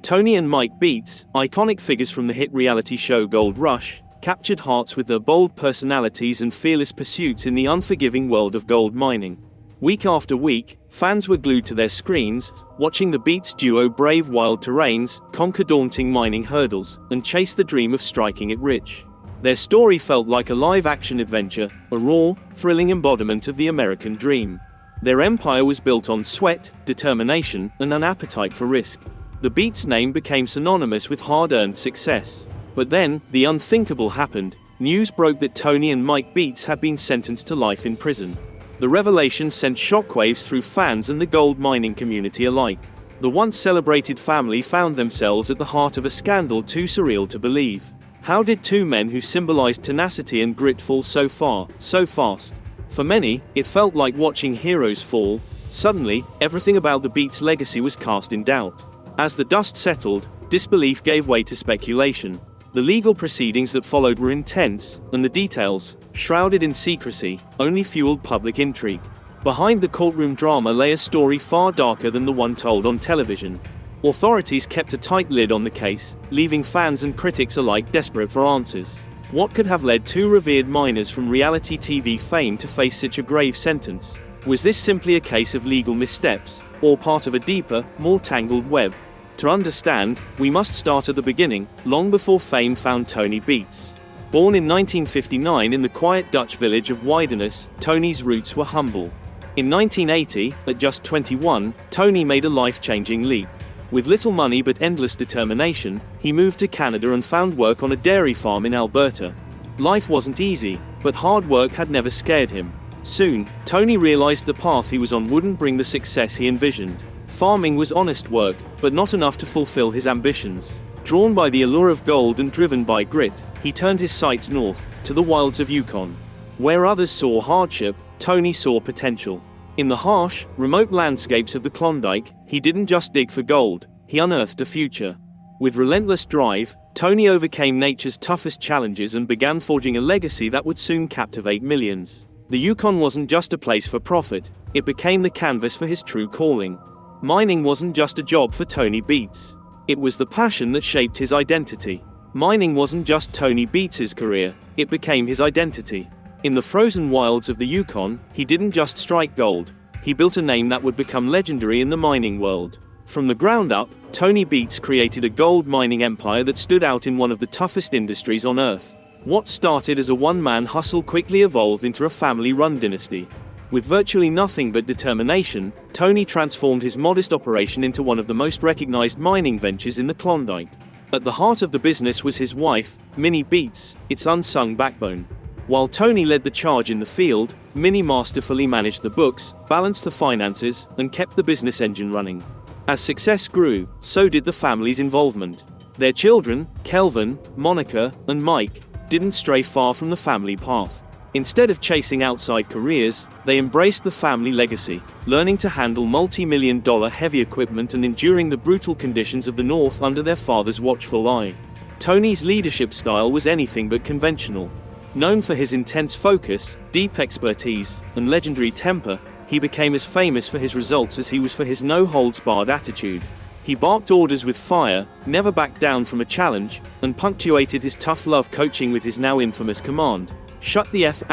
Tony and Mike Beets, iconic figures from the hit reality show Gold Rush, captured hearts with their bold personalities and fearless pursuits in the unforgiving world of gold mining. Week after week, fans were glued to their screens, watching the Beets duo brave wild terrains, conquer daunting mining hurdles, and chase the dream of striking it rich. Their story felt like a live-action adventure, a raw, thrilling embodiment of the American dream. Their empire was built on sweat, determination, and an appetite for risk. The Beets name became synonymous with hard-earned success. But then, the unthinkable happened. News broke that Tony and Mike Beets had been sentenced to life in prison. The revelation sent shockwaves through fans and the gold mining community alike. The once celebrated family found themselves at the heart of a scandal too surreal to believe. How did two men who symbolized tenacity and grit fall so far, so fast? For many, it felt like watching heroes fall. Suddenly, everything about the Beets' legacy was cast in doubt. As the dust settled, disbelief gave way to speculation. The legal proceedings that followed were intense, and the details, shrouded in secrecy, only fueled public intrigue. Behind the courtroom drama lay a story far darker than the one told on television. Authorities kept a tight lid on the case, leaving fans and critics alike desperate for answers. What could have led two revered miners from reality TV fame to face such a grave sentence? Was this simply a case of legal missteps, or part of a deeper, more tangled web? To understand, we must start at the beginning, long before fame found Tony Beets. Born in 1959 in the quiet Dutch village of Weidenes, Tony's roots were humble. In 1980, at just 21, Tony made a life-changing leap. With little money but endless determination, he moved to Canada and found work on a dairy farm in Alberta. Life wasn't easy, but hard work had never scared him. Soon, Tony realized the path he was on wouldn't bring the success he envisioned. Farming was honest work, but not enough to fulfill his ambitions. Drawn by the allure of gold and driven by grit, he turned his sights north, to the wilds of Yukon. Where others saw hardship, Tony saw potential. In the harsh, remote landscapes of the Klondike, he didn't just dig for gold, he unearthed a future. With relentless drive, Tony overcame nature's toughest challenges and began forging a legacy that would soon captivate millions. The Yukon wasn't just a place for profit, it became the canvas for his true calling. Mining wasn't just a job for Tony Beets. It was the passion that shaped his identity. Mining wasn't just Tony Beets' career, it became his identity. In the frozen wilds of the Yukon, he didn't just strike gold, he built a name that would become legendary in the mining world. From the ground up, Tony Beets created a gold mining empire that stood out in one of the toughest industries on earth. What started as a one-man hustle quickly evolved into a family-run dynasty. With virtually nothing but determination, Tony transformed his modest operation into one of the most recognized mining ventures in the Klondike. At the heart of the business was his wife, Minnie Beets, its unsung backbone. While Tony led the charge in the field, Minnie masterfully managed the books, balanced the finances, and kept the business engine running. As success grew, so did the family's involvement. Their children, Kelvin, Monica, and Mike, didn't stray far from the family path. Instead of chasing outside careers, they embraced the family legacy, learning to handle multi-million-dollar heavy equipment and enduring the brutal conditions of the North under their father's watchful eye. Tony's leadership style was anything but conventional. Known for his intense focus, deep expertise, and legendary temper, he became as famous for his results as he was for his no-holds-barred attitude. He barked orders with fire, never backed down from a challenge, and punctuated his tough love coaching with his now infamous command: "Shut the F***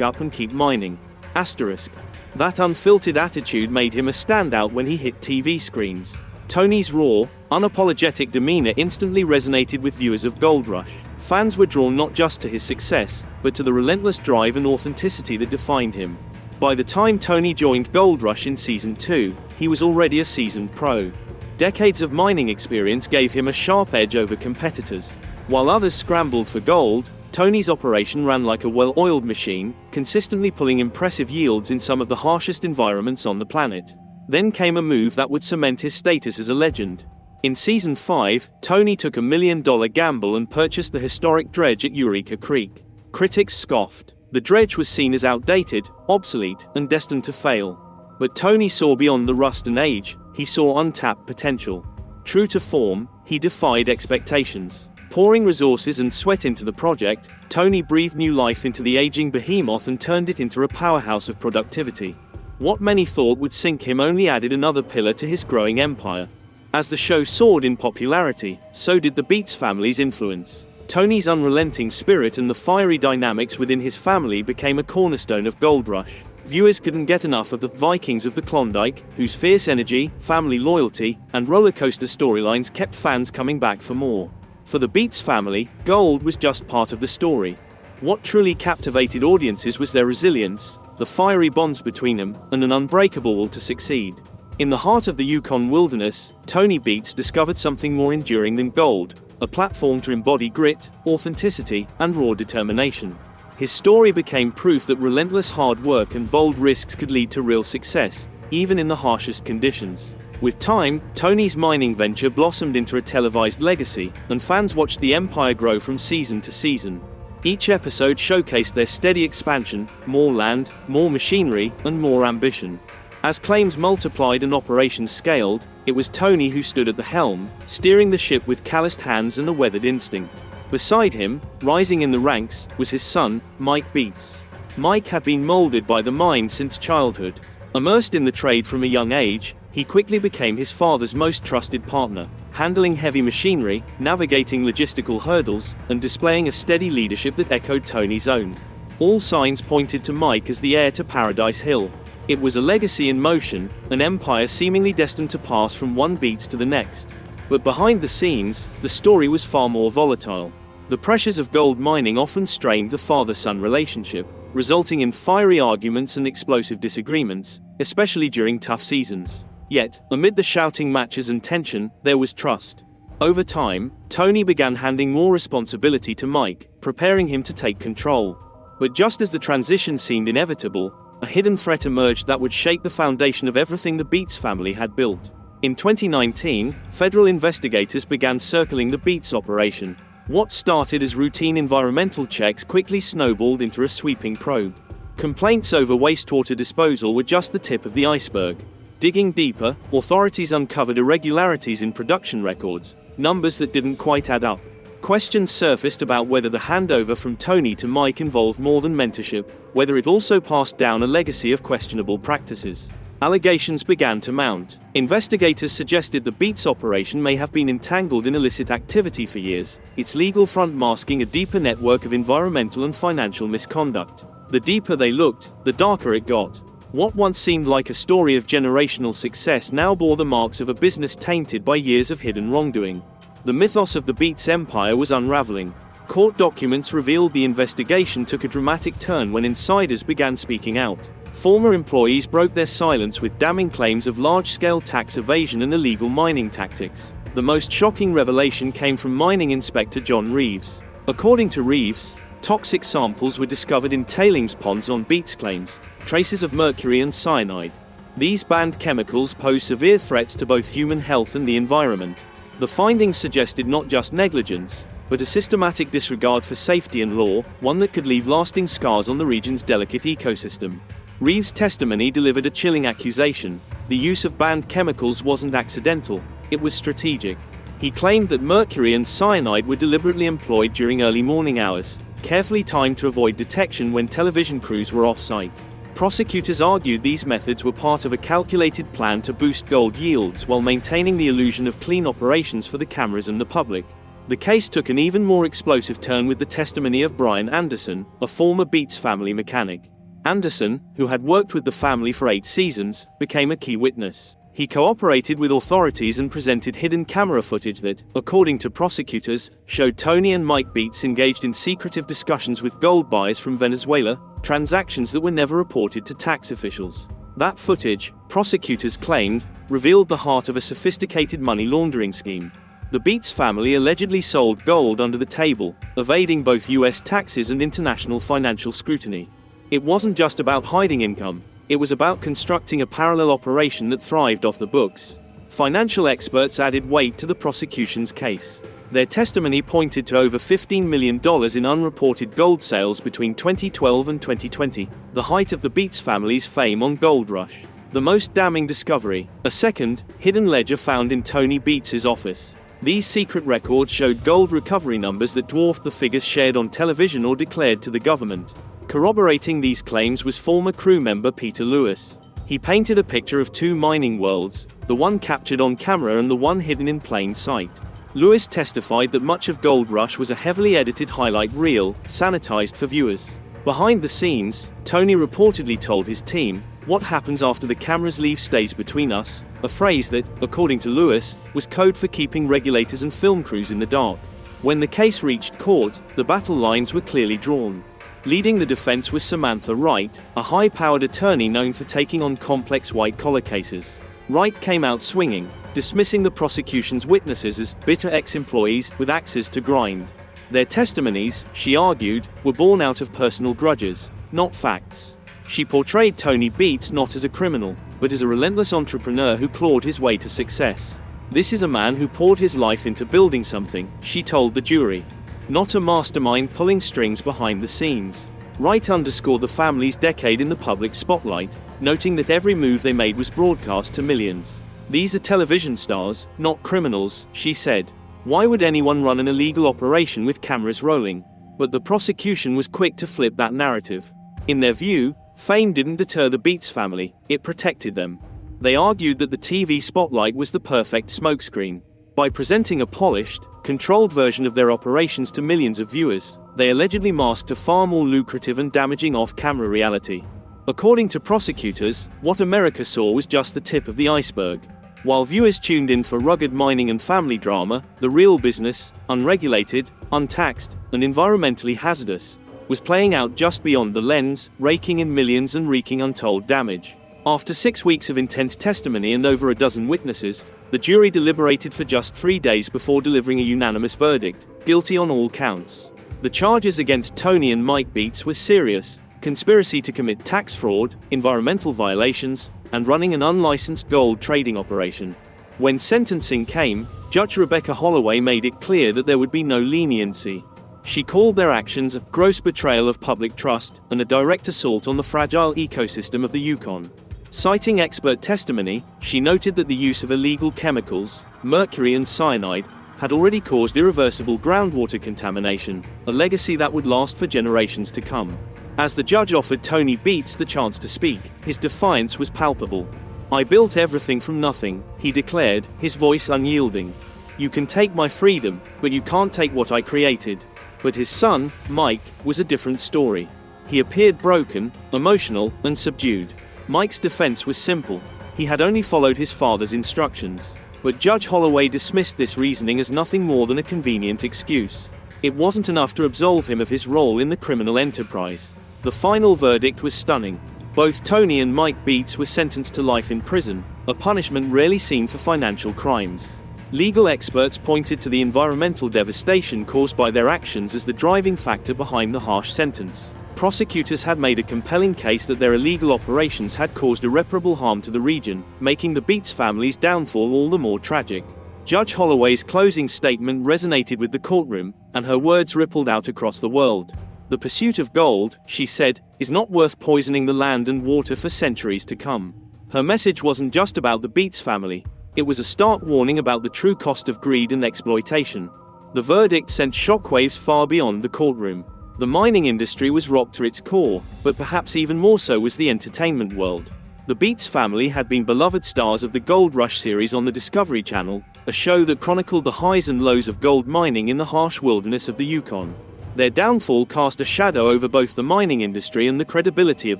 up and keep mining." That unfiltered attitude made him a standout when he hit TV screens. Tony's raw, unapologetic demeanor instantly resonated with viewers of Gold Rush. Fans were drawn not just to his success, but to the relentless drive and authenticity that defined him. By the time Tony joined Gold Rush in Season 2, he was already a seasoned pro. Decades of mining experience gave him a sharp edge over competitors. While others scrambled for gold, Tony's operation ran like a well-oiled machine, consistently pulling impressive yields in some of the harshest environments on the planet. Then came a move that would cement his status as a legend. In Season 5, Tony took $1 million gamble and purchased the historic dredge at Eureka Creek. Critics scoffed. The dredge was seen as outdated, obsolete, and destined to fail. But Tony saw beyond the rust and age, he saw untapped potential. True to form, he defied expectations. Pouring resources and sweat into the project, Tony breathed new life into the aging behemoth and turned it into a powerhouse of productivity. What many thought would sink him only added another pillar to his growing empire. As the show soared in popularity, so did the Beets family's influence. Tony's unrelenting spirit and the fiery dynamics within his family became a cornerstone of Gold Rush. Viewers couldn't get enough of the Vikings of the Klondike, whose fierce energy, family loyalty, and rollercoaster storylines kept fans coming back for more. For the Beets family, gold was just part of the story. What truly captivated audiences was their resilience, the fiery bonds between them, and an unbreakable will to succeed. In the heart of the Yukon wilderness, Tony Beets discovered something more enduring than gold, a platform to embody grit, authenticity, and raw determination. His story became proof that relentless hard work and bold risks could lead to real success, even in the harshest conditions. With time, Tony's mining venture blossomed into a televised legacy, and fans watched the empire grow from season to season. Each episode showcased their steady expansion, more land, more machinery, and more ambition. As claims multiplied and operations scaled, it was Tony who stood at the helm, steering the ship with calloused hands and a weathered instinct. Beside him, rising in the ranks, was his son, Mike Beets. Mike had been molded by the mine since childhood. Immersed in the trade from a young age, he quickly became his father's most trusted partner, handling heavy machinery, navigating logistical hurdles, and displaying a steady leadership that echoed Tony's own. All signs pointed to Mike as the heir to Paradise Hill. It was a legacy in motion, an empire seemingly destined to pass from one Beets to the next. But behind the scenes, the story was far more volatile. The pressures of gold mining often strained the father-son relationship, resulting in fiery arguments and explosive disagreements, especially during tough seasons. Yet, amid the shouting matches and tension, there was trust. Over time, Tony began handing more responsibility to Mike, preparing him to take control. But just as the transition seemed inevitable, a hidden threat emerged that would shake the foundation of everything the Beets family had built. In 2019, federal investigators began circling the Beets operation. What started as routine environmental checks quickly snowballed into a sweeping probe. Complaints over wastewater disposal were just the tip of the iceberg. Digging deeper, authorities uncovered irregularities in production records, numbers that didn't quite add up. Questions surfaced about whether the handover from Tony to Mike involved more than mentorship, whether it also passed down a legacy of questionable practices. Allegations began to mount. Investigators suggested the Beets operation may have been entangled in illicit activity for years, its legal front masking a deeper network of environmental and financial misconduct. The deeper they looked, the darker it got. What once seemed like a story of generational success now bore the marks of a business tainted by years of hidden wrongdoing. The mythos of the Beets empire was unraveling. Court documents revealed the investigation took a dramatic turn when insiders began speaking out. Former employees broke their silence with damning claims of large-scale tax evasion and illegal mining tactics. The most shocking revelation came from mining inspector John Reeves. According to Reeves, toxic samples were discovered in tailings ponds on Beets claims, traces of mercury and cyanide. These banned chemicals pose severe threats to both human health and the environment. The findings suggested not just negligence, but a systematic disregard for safety and law, one that could leave lasting scars on the region's delicate ecosystem. Reeves' testimony delivered a chilling accusation. The use of banned chemicals wasn't accidental, it was strategic. He claimed that mercury and cyanide were deliberately employed during early morning hours, carefully timed to avoid detection when television crews were off-site. Prosecutors argued these methods were part of a calculated plan to boost gold yields while maintaining the illusion of clean operations for the cameras and the public. The case took an even more explosive turn with the testimony of Brian Anderson, a former Beets family mechanic. Anderson, who had worked with the family for 8 seasons, became a key witness. He cooperated with authorities and presented hidden camera footage that, according to prosecutors, showed Tony and Mike Beets engaged in secretive discussions with gold buyers from Venezuela, transactions that were never reported to tax officials. That footage, prosecutors claimed, revealed the heart of a sophisticated money laundering scheme. The Beets family allegedly sold gold under the table, evading both US taxes and international financial scrutiny. It wasn't just about hiding income. It was about constructing a parallel operation that thrived off the books. Financial experts added weight to the prosecution's case. Their testimony pointed to over $15 million in unreported gold sales between 2012 and 2020, the height of the Beets family's fame on Gold Rush. The most damning discovery, a second, hidden ledger found in Tony Beets' office. These secret records showed gold recovery numbers that dwarfed the figures shared on television or declared to the government. Corroborating these claims was former crew member Peter Lewis. He painted a picture of two mining worlds, the one captured on camera and the one hidden in plain sight. Lewis testified that much of Gold Rush was a heavily edited highlight reel, sanitized for viewers. Behind the scenes, Tony reportedly told his team, "What happens after the cameras leave stays between us," a phrase that, according to Lewis, was code for keeping regulators and film crews in the dark. When the case reached court, the battle lines were clearly drawn. Leading the defense was Samantha Wright, a high-powered attorney known for taking on complex white-collar cases. Wright came out swinging, dismissing the prosecution's witnesses as bitter ex-employees with axes to grind. Their testimonies, she argued, were born out of personal grudges, not facts. She portrayed Tony Beets not as a criminal, but as a relentless entrepreneur who clawed his way to success. "This is a man who poured his life into building something," she told the jury. "Not a mastermind pulling strings behind the scenes." Wright underscored the family's decade in the public spotlight, noting that every move they made was broadcast to millions. "These are television stars, not criminals," she said. "Why would anyone run an illegal operation with cameras rolling?" But the prosecution was quick to flip that narrative. In their view, fame didn't deter the Beets family, it protected them. They argued that the TV spotlight was the perfect smokescreen. By presenting a polished, controlled version of their operations to millions of viewers, they allegedly masked a far more lucrative and damaging off-camera reality. According to prosecutors, what America saw was just the tip of the iceberg. While viewers tuned in for rugged mining and family drama, the real business, unregulated, untaxed, and environmentally hazardous, was playing out just beyond the lens, raking in millions and wreaking untold damage. After 6 weeks of intense testimony and over a dozen witnesses, the jury deliberated for just 3 days before delivering a unanimous verdict, guilty on all counts. The charges against Tony and Mike Beets were serious: conspiracy to commit tax fraud, environmental violations, and running an unlicensed gold trading operation. When sentencing came, Judge Rebecca Holloway made it clear that there would be no leniency. She called their actions a gross betrayal of public trust and a direct assault on the fragile ecosystem of the Yukon. Citing expert testimony, she noted that the use of illegal chemicals, mercury and cyanide, had already caused irreversible groundwater contamination, a legacy that would last for generations to come. As the judge offered Tony Beets the chance to speak, his defiance was palpable. "I built everything from nothing," he declared, his voice unyielding. "You can take my freedom, but you can't take what I created." But his son, Mike, was a different story. He appeared broken, emotional, and subdued. Mike's defense was simple. He had only followed his father's instructions. But Judge Holloway dismissed this reasoning as nothing more than a convenient excuse. It wasn't enough to absolve him of his role in the criminal enterprise. The final verdict was stunning. Both Tony and Mike Beets were sentenced to life in prison, a punishment rarely seen for financial crimes. Legal experts pointed to the environmental devastation caused by their actions as the driving factor behind the harsh sentence. Prosecutors had made a compelling case that their illegal operations had caused irreparable harm to the region, making the Beets family's downfall all the more tragic. Judge Holloway's closing statement resonated with the courtroom, and her words rippled out across the world. "The pursuit of gold," she said, "is not worth poisoning the land and water for centuries to come." Her message wasn't just about the Beets family. It was a stark warning about the true cost of greed and exploitation. The verdict sent shockwaves far beyond the courtroom. The mining industry was rocked to its core, but perhaps even more so was the entertainment world. The Beets family had been beloved stars of the Gold Rush series on the Discovery Channel, a show that chronicled the highs and lows of gold mining in the harsh wilderness of the Yukon. Their downfall cast a shadow over both the mining industry and the credibility of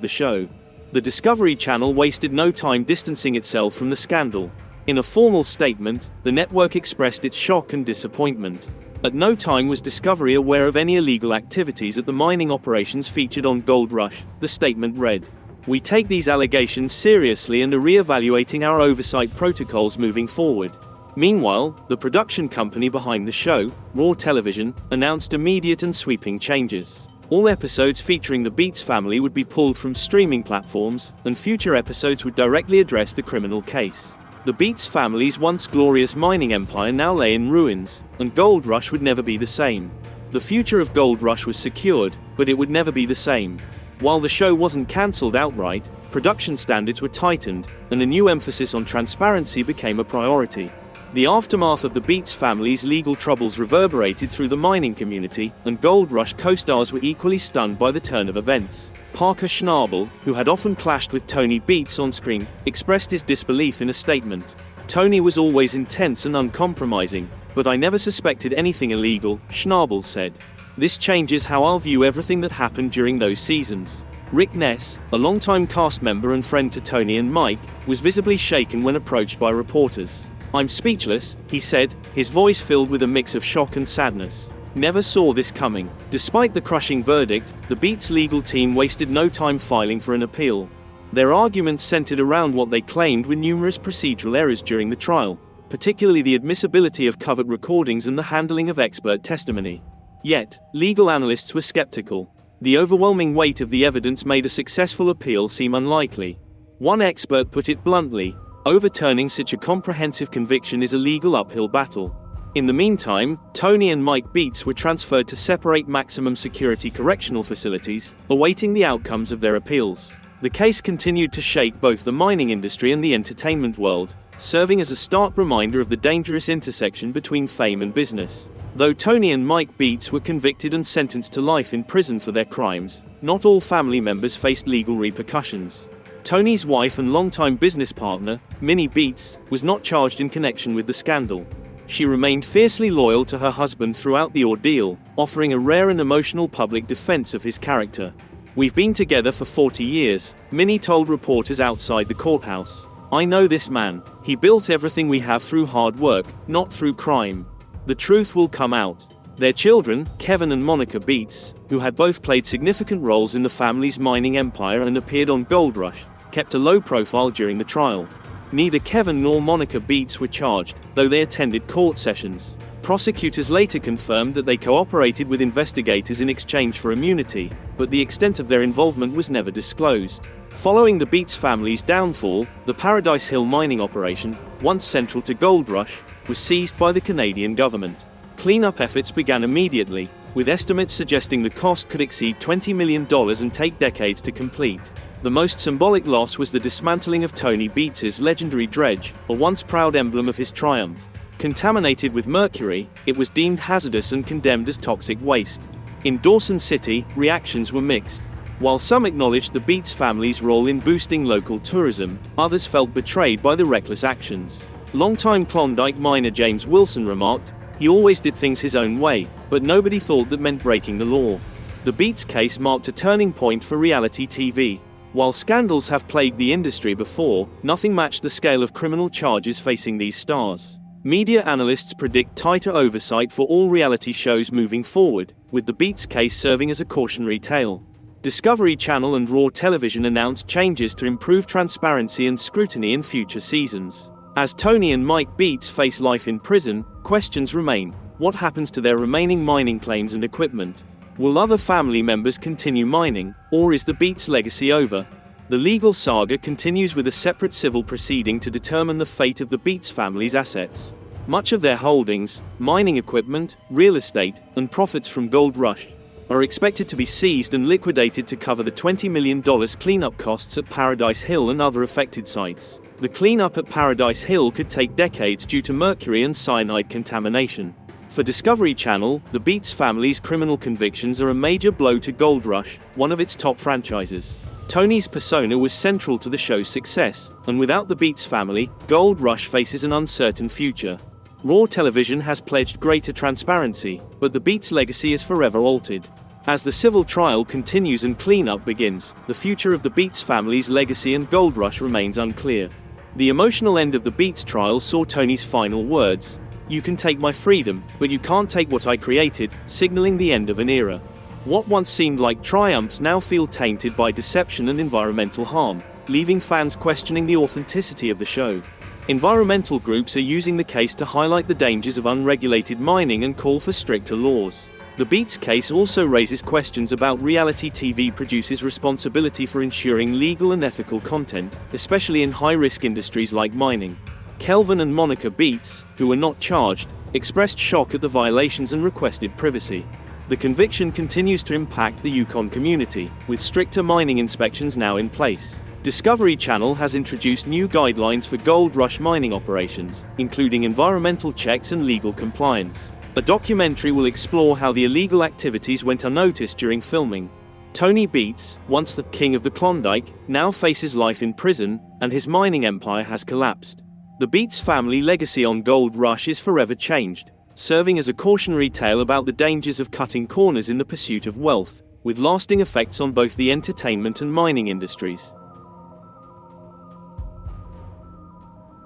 the show. The Discovery Channel wasted no time distancing itself from the scandal. In a formal statement, the network expressed its shock and disappointment. At no time was Discovery aware of any illegal activities at the mining operations featured on Gold Rush, the statement read. "We take these allegations seriously and are re-evaluating our oversight protocols moving forward." Meanwhile, the production company behind the show, Raw Television, announced immediate and sweeping changes. All episodes featuring the Beets family would be pulled from streaming platforms, and future episodes would directly address the criminal case. The Beets family's once glorious mining empire now lay in ruins, and Gold Rush would never be the same. The future of Gold Rush was secured, but it would never be the same. While the show wasn't cancelled outright, production standards were tightened, and a new emphasis on transparency became a priority. The aftermath of the Beets family's legal troubles reverberated through the mining community, and Gold Rush co-stars were equally stunned by the turn of events. Parker Schnabel, who had often clashed with Tony Beets on screen, expressed his disbelief in a statement. "Tony was always intense and uncompromising, but I never suspected anything illegal," Schnabel said. "This changes how I'll view everything that happened during those seasons." Rick Ness, a longtime cast member and friend to Tony and Mike, was visibly shaken when approached by reporters. "I'm speechless," he said, his voice filled with a mix of shock and sadness. "Never saw this coming." Despite the crushing verdict, the Beets legal team wasted no time filing for an appeal. Their arguments centered around what they claimed were numerous procedural errors during the trial, particularly the admissibility of covered recordings and the handling of expert testimony. Yet, legal analysts were skeptical. The overwhelming weight of the evidence made a successful appeal seem unlikely. One expert put it bluntly: overturning such a comprehensive conviction is a legal uphill battle. In the meantime, Tony and Mike Beets were transferred to separate maximum security correctional facilities, awaiting the outcomes of their appeals. The case continued to shake both the mining industry and the entertainment world, serving as a stark reminder of the dangerous intersection between fame and business. Though Tony and Mike Beets were convicted and sentenced to life in prison for their crimes, not all family members faced legal repercussions. Tony's wife and longtime business partner, Minnie Beets, was not charged in connection with the scandal. She remained fiercely loyal to her husband throughout the ordeal, offering a rare and emotional public defense of his character. "We've been together for 40 years, Minnie told reporters outside the courthouse. "I know this man. He built everything we have through hard work, not through crime. The truth will come out." Their children, Kevin and Monica Beets, who had both played significant roles in the family's mining empire and appeared on Gold Rush, kept a low profile during the trial. Neither Kevin nor Monica Beets were charged, though they attended court sessions. Prosecutors later confirmed that they cooperated with investigators in exchange for immunity, but the extent of their involvement was never disclosed. Following the Beets family's downfall, the Paradise Hill mining operation, once central to Gold Rush, was seized by the Canadian government. Cleanup efforts began immediately, with estimates suggesting the cost could exceed $20 million and take decades to complete. The most symbolic loss was the dismantling of Tony Beets's legendary dredge, a once proud emblem of his triumph. Contaminated with mercury, it was deemed hazardous and condemned as toxic waste. In Dawson City, reactions were mixed. While some acknowledged the Beets family's role in boosting local tourism, others felt betrayed by the reckless actions. Longtime Klondike miner James Wilson remarked, "He always did things his own way, but nobody thought that meant breaking the law." The Beets case marked a turning point for reality TV. While scandals have plagued the industry before, nothing matched the scale of criminal charges facing these stars. Media analysts predict tighter oversight for all reality shows moving forward, with the Beets case serving as a cautionary tale. Discovery Channel and Raw Television announced changes to improve transparency and scrutiny in future seasons. As Tony and Mike Beets face life in prison, questions remain. What happens to their remaining mining claims and equipment? Will other family members continue mining, or is the Beets legacy over? The legal saga continues with a separate civil proceeding to determine the fate of the Beets family's assets. Much of their holdings, mining equipment, real estate, and profits from Gold Rush are expected to be seized and liquidated to cover the $20 million cleanup costs at Paradise Hill and other affected sites. The cleanup at Paradise Hill could take decades due to mercury and cyanide contamination. For Discovery Channel, the Beets family's criminal convictions are a major blow to Gold Rush, one of its top franchises. Tony's persona was central to the show's success, and without the Beets family, Gold Rush faces an uncertain future. Raw Television has pledged greater transparency, but the Beets legacy is forever altered. As the civil trial continues and cleanup begins, the future of the Beets family's legacy and Gold Rush remains unclear. The emotional end of the Beets trial saw Tony's final words: "You can take my freedom, but you can't take what I created," signaling the end of an era. What once seemed like triumphs now feel tainted by deception and environmental harm, leaving fans questioning the authenticity of the show. Environmental groups are using the case to highlight the dangers of unregulated mining and call for stricter laws. The Beets case also raises questions about reality TV producers' responsibility for ensuring legal and ethical content, especially in high-risk industries like mining. Kelvin and Monica Beets, who were not charged, expressed shock at the violations and requested privacy. The conviction continues to impact the Yukon community, with stricter mining inspections now in place. Discovery Channel has introduced new guidelines for gold rush mining operations, including environmental checks and legal compliance. A documentary will explore how the illegal activities went unnoticed during filming. Tony Beets, once the king of the Klondike, now faces life in prison, and his mining empire has collapsed. The Beets family legacy on Gold Rush is forever changed, serving as a cautionary tale about the dangers of cutting corners in the pursuit of wealth, with lasting effects on both the entertainment and mining industries.